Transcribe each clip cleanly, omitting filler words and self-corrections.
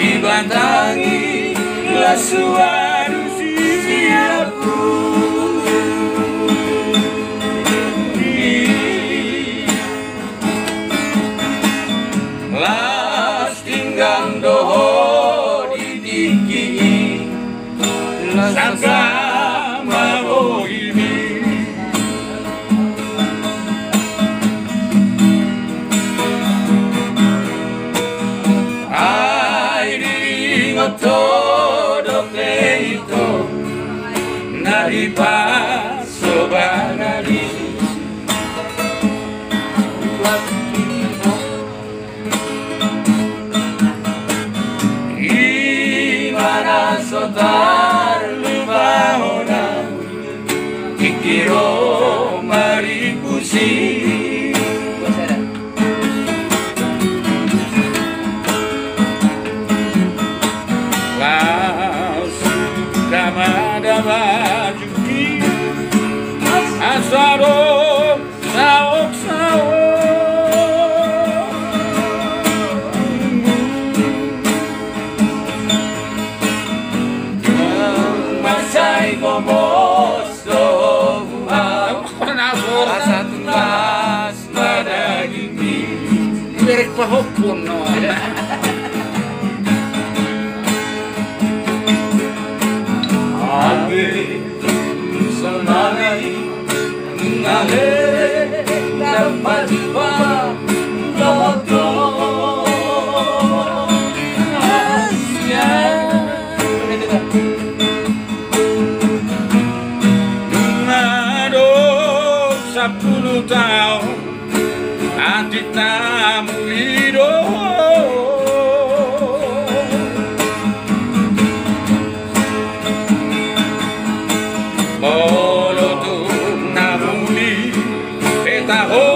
Dibantangi suara siapku las tinggang doho didiki sama bohimi todo pleito nari paso banari Imana sotar lubahona kikiro maripusi Dama juki asaro saok masai gomosto asa tuntas madagini merek pahopun no Ave sonai ngale dapat pa todo asia Nado 10 tahun anti tamu hidup namuli petaho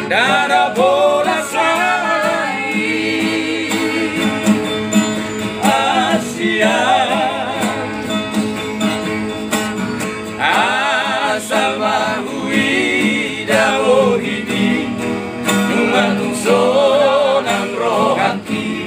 dara bola sai Asia asal mahui dawo ini numatung sonang rohati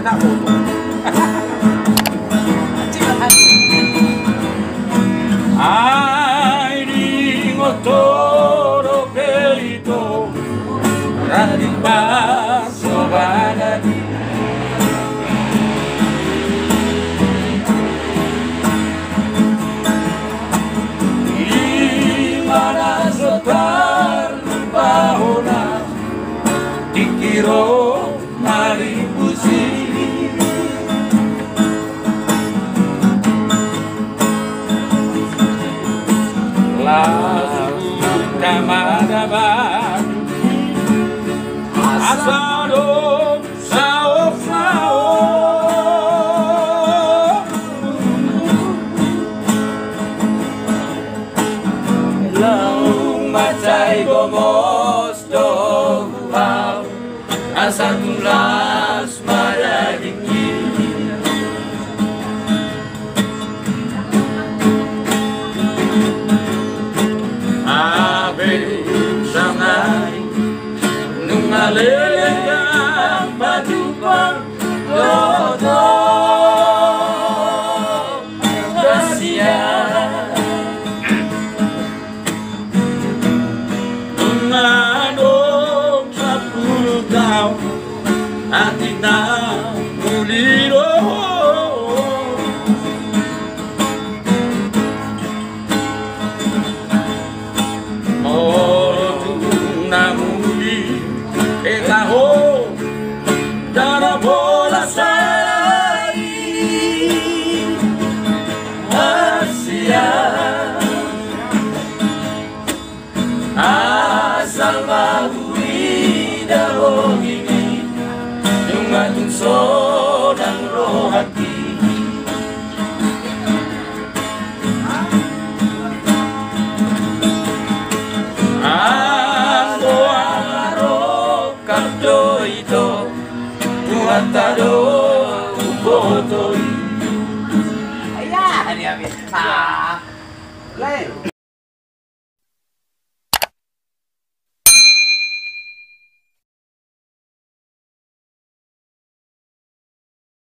tak foto. Ai di ngotoro pelito radin baso badadi imana sotar bahona dikiro maripusi lalu kamadaban asado sao sao lalu macai gomos do wow asa tulas madadiki sangai nungalelegang padupang lodo kasihan mengadong 10 tahun hati tak muliro tahu darah bola sai Asia asal bahuri dahong ini jungatun sodang rohati Tado foto. Ayan, yan.